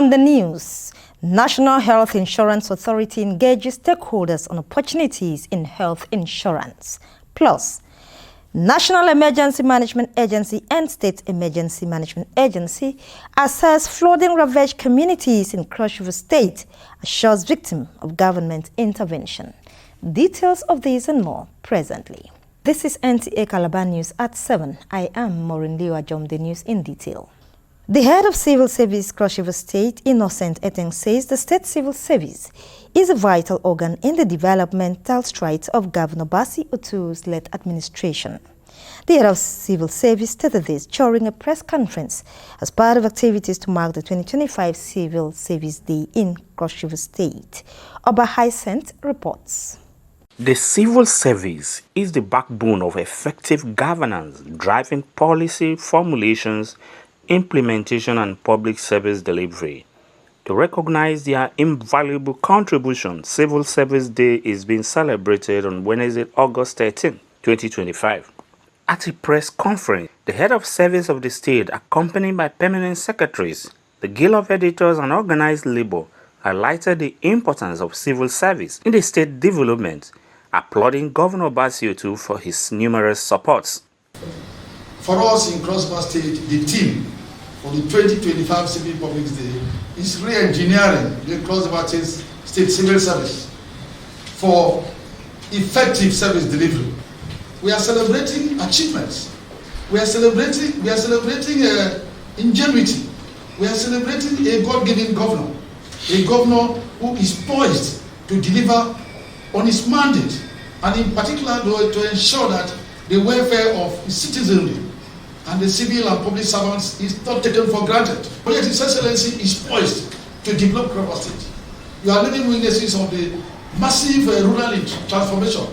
On the news, National Health Insurance Authority engages stakeholders on opportunities in health insurance. Plus, National Emergency Management Agency and State Emergency Management Agency assess flooding-ravaged communities in Cross River State, assures victim of government intervention. Details of these and more presently. This is Nta Calabar News at 7. I am Maureen Liwa, the news in detail. The head of Civil Service Cross River State, Innocent Eteng, says the State Civil Service is a vital organ in the developmental strides of Governor Basi Otu's led administration. The head of Civil Service stated this during a press conference as part of activities to mark the 2025 Civil Service Day in Cross River State. Oba Hyacinth reports. The civil service is the backbone of effective governance, driving policy formulations, implementation and public service delivery. To recognize their invaluable contribution, Civil Service Day is being celebrated on Wednesday, August 13, 2025. At a press conference, the head of service of the state, accompanied by permanent secretaries, the Guild of Editors and Organized Labor, highlighted the importance of civil service in the state development, applauding Governor Basi Otu for his numerous supports. For us in Cross River State, the team for the 2025 Civil Public Day is re-engineering the Cross River State Civil Service for effective service delivery. We are celebrating achievements. We are celebrating ingenuity. We are celebrating a God-given governor, a governor who is poised to deliver on his mandate, and in particular to ensure that the welfare of his citizenry and the civil and public servants is not taken for granted. But yet His Excellency is poised to develop Cross River State. You are living witnesses of the massive rural transformation,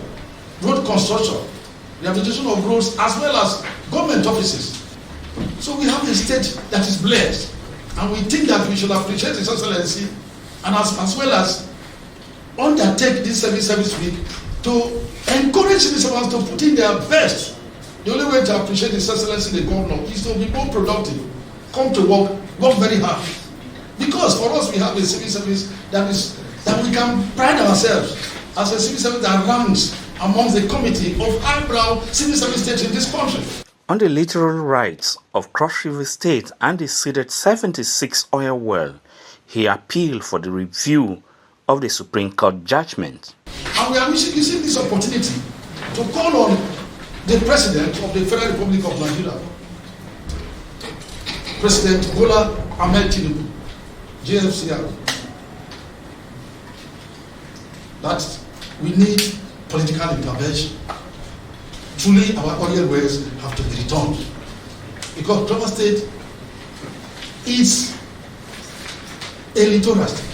road construction, rehabilitation of roads, as well as government offices. So we have a state that is blessed, and we think that we should appreciate His Excellency and as well as undertake this service week to encourage civil servants to put in their best. The only way to appreciate His Excellency the Governor is to be more productive, come to work very hard. Because for us we have a civil service that we can pride ourselves as a civil service that ranks amongst the committee of highbrow civil service states in this country. On the literal rights of Cross River State and the seeded 76 oil well, he appealed for the review of the Supreme Court judgment. And we are using this opportunity to call on the President of the Federal Republic of Nigeria, President Bola Ahmed Tinubu, JFCR, that we need political intervention. Truly, our oil wells have to be returned, because Cross River State is a littoral state.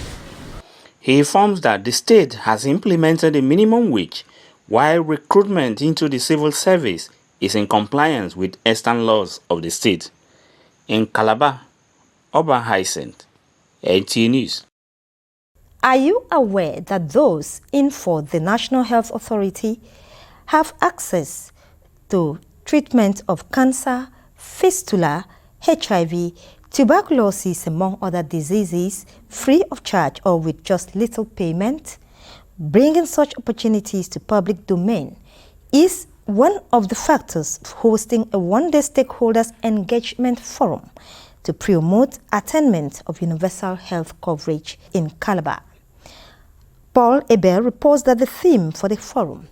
He informs that the state has implemented a minimum wage, while recruitment into the civil service is in compliance with Eastern laws of the state. In Calabar, Oba Hyacinth, NTA News. Are you aware that those in for the National Health Authority have access to treatment of cancer, fistula, HIV, tuberculosis, among other diseases, free of charge or with just little payment? Bringing such opportunities to public domain is one of the factors of hosting a one-day stakeholders engagement forum to promote attainment of universal health coverage in Calabar. Paul Ebel reports that the theme for the forum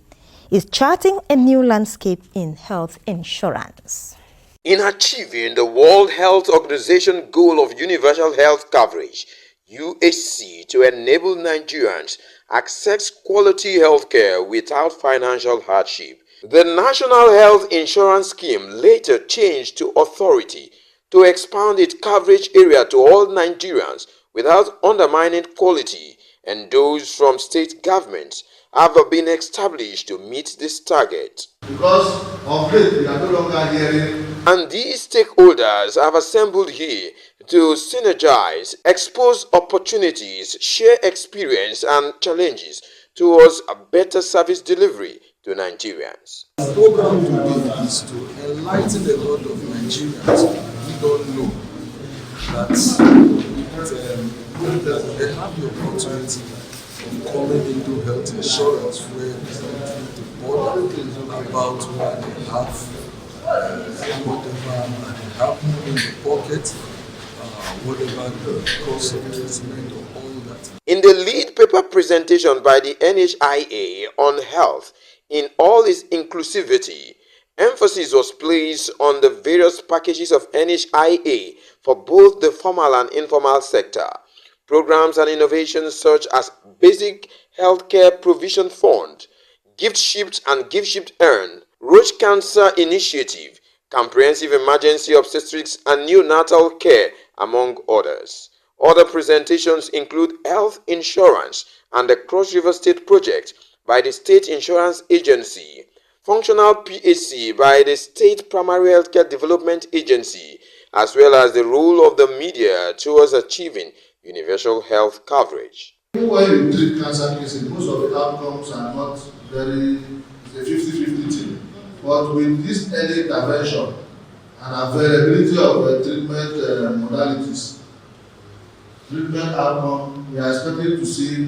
is charting a new landscape in health insurance. In achieving the World Health Organization goal of universal health coverage, UHC, to enable Nigerians access quality health care without financial hardship, the National Health Insurance Scheme later changed to Authority to expand its coverage area to all Nigerians without undermining quality, and those from state governments have been established to meet this target. Because of it, we are no longer hearing. And these stakeholders have assembled here to synergize, expose opportunities, share experience and challenges towards a better service delivery to Nigerians. The program today is to enlighten a lot of Nigerians who don't know that Knowing that they have the opportunity of coming into health insurance where they don't need to bother about what they have, whatever may happen in the pocket, whatever the cost of treatment or all that. In the lead paper presentation by the NHIA on health in all its inclusivity, emphasis was placed on the various packages of NHIA for both the formal and informal sector. Programs and innovations such as Basic Healthcare Provision Fund, Gift Shipped and Gift Shipped Earn, Roach Cancer Initiative, Comprehensive Emergency Obstetrics and Neonatal Care, among others. Other presentations include health insurance and the Cross River State Project by the State Insurance Agency, functional PHC by the State Primary Healthcare Development Agency, as well as the role of the media towards achieving universal health coverage. Even when you treat cancer cases, most of the outcomes are not very, it's a 50-50 thing. But with this early intervention and availability of treatment modalities, treatment outcome, we are expecting to see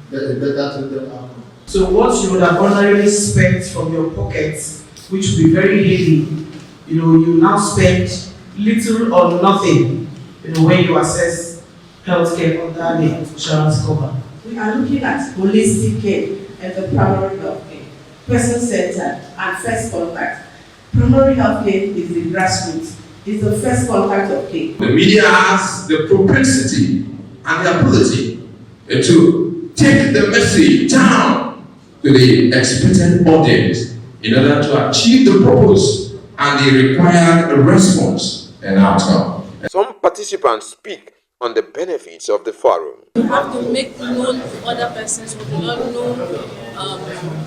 a better treatment outcome. So what you would have ordinarily spent from your pockets, which will be very heavy, you now spend little or nothing, when you assess healthcare under the insurance cover. We are looking at holistic care and the primary health care, person-centered and first contact. Primary health care is the grassroots, is the first contact of care. The media has the propensity and the ability to take the message down to the expectant audience in order to achieve the purpose and the required response and outcome. Some participants speak on the benefits of the forum. You have to make known to other persons who do not know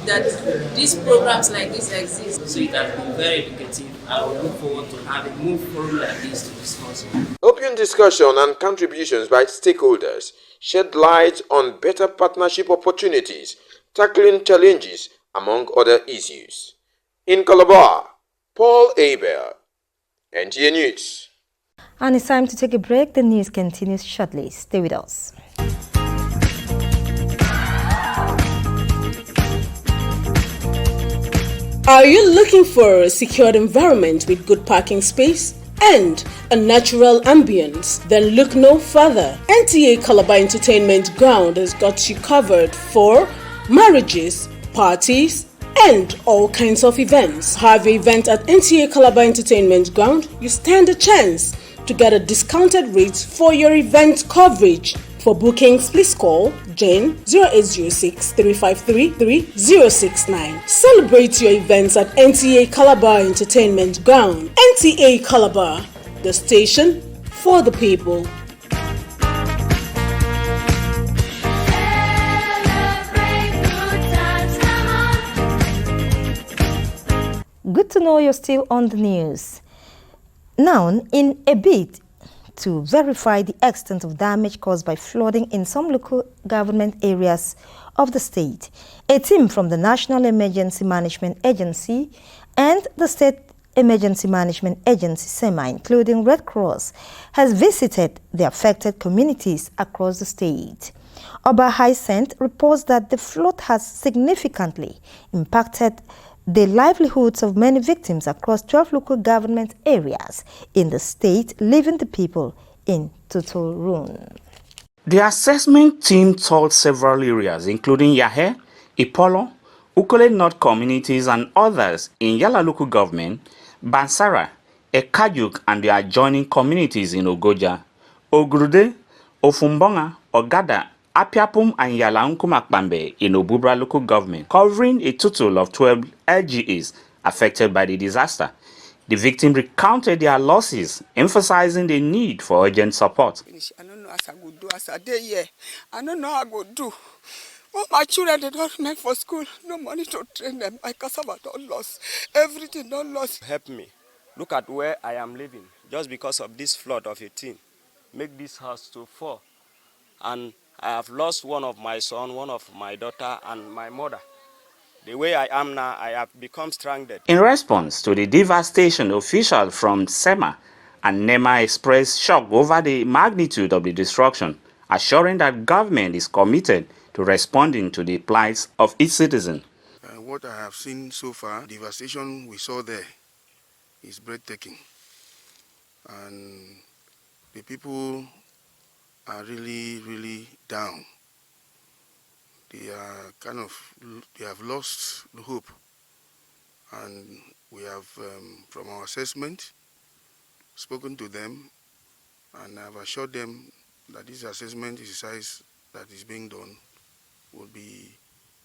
that these programs like this exist. So it has been very educative. I will look forward to having more forums like this to discuss. Open discussion and contributions by stakeholders shed light on better partnership opportunities, tackling challenges, among other issues. In Calabar, Paul Abel, NTA News. And it's time to take a break. The news continues shortly. Stay with us. Are you looking for a secured environment with good parking space and a natural ambience? Then look no further. Nta Calabar Entertainment Ground has got you covered for marriages, parties, and all kinds of events. Have an event at Nta Calabar Entertainment Ground, you stand a chance to get a discounted rate for your event coverage. For bookings, please call Jane 0806 353 3069. Celebrate your events at Nta Calabar Entertainment Ground. Nta Calabar, the station for the people. Good to know you're still on the news. Now, in a bid to verify the extent of damage caused by flooding in some local government areas of the state, a team from the National Emergency Management Agency and the State Emergency Management Agency, SEMA, including Red Cross, has visited the affected communities across the state. Oba Hyacinth reports that the flood has significantly impacted the livelihoods of many victims across 12 local government areas in the state, leaving the people in total ruin. The assessment team toured several areas, including Yahe, Ipolo, Ukole North communities and others in Yala local government, Bansara, Ekajuk and the adjoining communities in Ogoja, Ogrude, Ofumbonga, Ogada, Apiapum and Yalankumakbambe in Obubra local government, covering a total of 12 LGAs affected by the disaster. The victims recounted their losses, emphasizing the need for urgent support. I don't know as I would do as I did here. I don't know how I would do. All my children, they don't remain for school. No money to train them. My cassava don't lost. Everything don't lost. Help me. Look at where I am living. Just because of this flood of 18. Make this house to fall. And I have lost one of my son, one of my daughter, and my mother. The way I am now, I have become stranded. In response to the devastation, officials from SEMA and NEMA expressed shock over the magnitude of the destruction, assuring that government is committed to responding to the plights of its citizens. What I have seen so far, devastation we saw there is breathtaking. And the people are really, really down. They have lost the hope. And we have, from our assessment, spoken to them, and I have assured them that this assessment exercise that is being done will be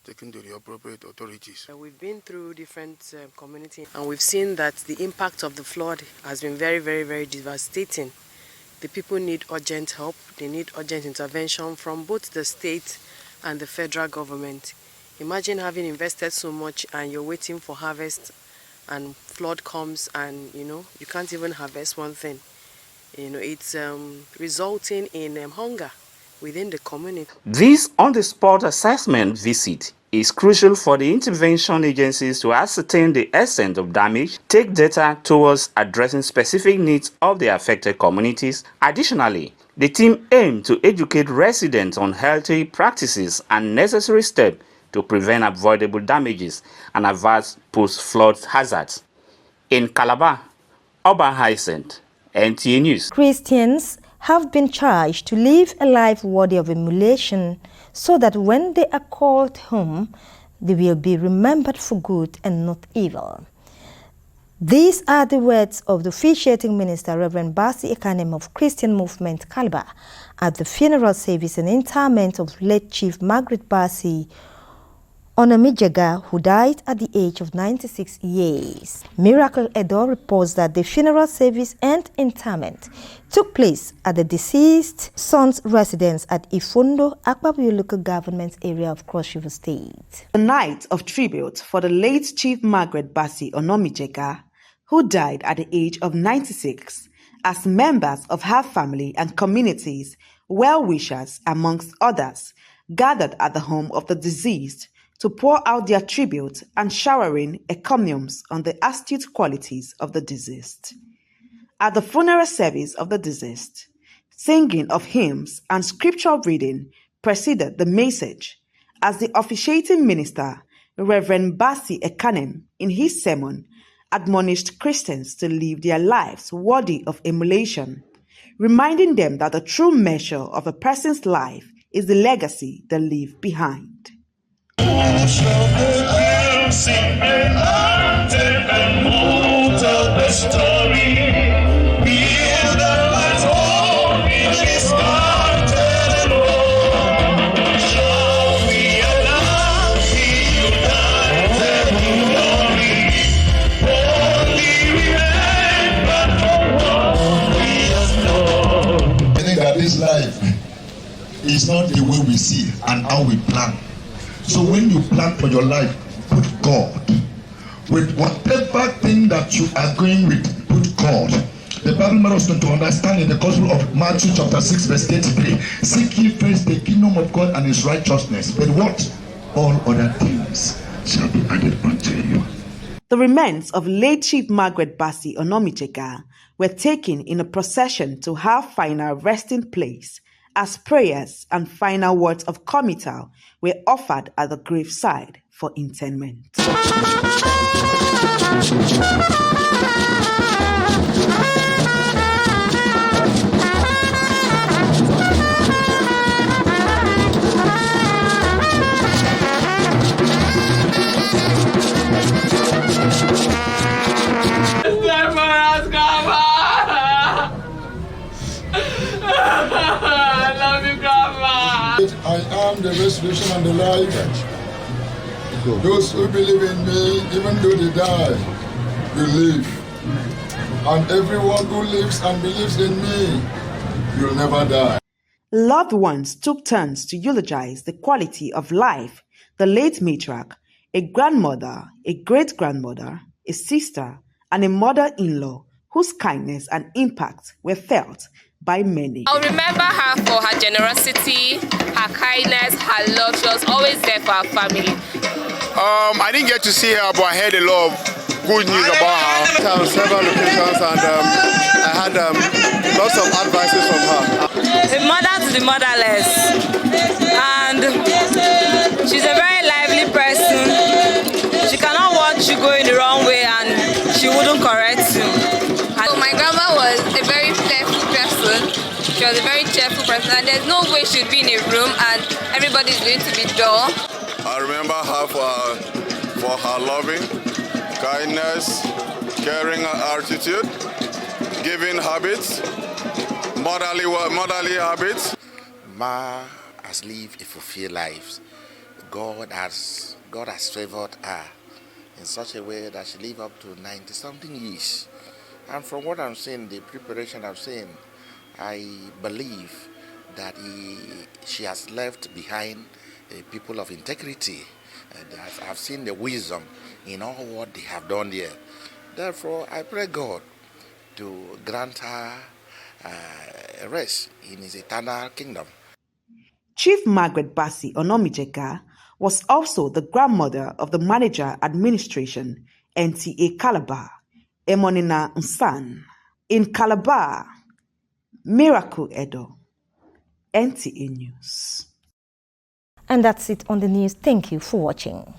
taken to the appropriate authorities. We've been through different communities, and we've seen that the impact of the flood has been very, very, very devastating. The people need urgent help. They need urgent intervention from both the state and the federal government. Imagine having invested so much and you're waiting for harvest, and flood comes and you can't even harvest one thing. It's resulting in hunger within the community. This on-the-spot assessment visit is crucial for the intervention agencies to ascertain the extent of damage, take data towards addressing specific needs of the affected communities. Additionally, the team aimed to educate residents on healthy practices and necessary steps to prevent avoidable damages and avert post-flood hazards. In Calabar, Urban Hyacinth, NTA News. Christians have been charged to live a life worthy of emulation so that when they are called home, they will be remembered for good and not evil. These are the words of the officiating minister, Reverend Basi Ekanem of Christian Movement Calabar, at the funeral service and interment of late Chief Margaret Basi Onomijega, who died at the age of 96 years. Miracle Edo reports that the funeral service and interment took place at the deceased son's residence at Ifundo, Akpabuyo local government area of Cross River State. The night of tribute for the late Chief Margaret Basi Onomijega, who died at the age of 96, as members of her family and communities, well-wishers amongst others, gathered at the home of the deceased to pour out their tribute and showering encomiums on the astute qualities of the deceased. At the funeral service of the deceased, singing of hymns and scripture reading preceded the message, as the officiating minister, Reverend Basi Ekanem, in his sermon, admonished Christians to live their lives worthy of emulation, reminding them that the true measure of a person's life is the legacy they leave behind. This life is not the way we see and how we plan. So when you plan for your life, put God. With whatever thing that you are going with, put God. The Bible makes us to understand in the Gospel of Matthew chapter 6 verse 33, seek ye first the kingdom of God and his righteousness, but what? All other things shall be added unto you. The remains of late Chief Margaret Basi Onomijega were taken in a procession to her final resting place, as prayers and final words of committal were offered at the graveside for interment. I am the resurrection and the life. Those who believe in me, even though they die, will live. And everyone who lives and believes in me, will never die. Loved ones took turns to eulogize the quality of life the late matriarch, a grandmother, a great-grandmother, a sister, and a mother-in-law whose kindness and impact were felt by many. I'll remember her for her generosity, her kindness, her love. She was always there for her family. I didn't get to see her, but I heard a lot of good news about her. Several locations, and I had lots of advices from her. A mother to the motherless, and she's a very lively person. She cannot watch you go in the wrong way and she wouldn't correct you. So my grandma was a very playful person. She was a very cheerful person, and there's no way she'd be in a room and everybody's going to be dull. I remember her for her loving, kindness, caring attitude, giving habits, motherly habits. Ma has lived a fulfilled life. God has favored her in such a way that she lived up to 90-something years. And from what I'm seeing, the preparation I'm seeing, I believe that she has left behind people of integrity. I've seen the wisdom in all what they have done there. Therefore, I pray God to grant her a rest in his eternal kingdom. Chief Margaret Bassey Onomijega was also the grandmother of the manager administration, Nta Calabar, Emonina Nsan. In Calabar, Miracle Edo, NTA News. And that's it on the news. Thank you for watching.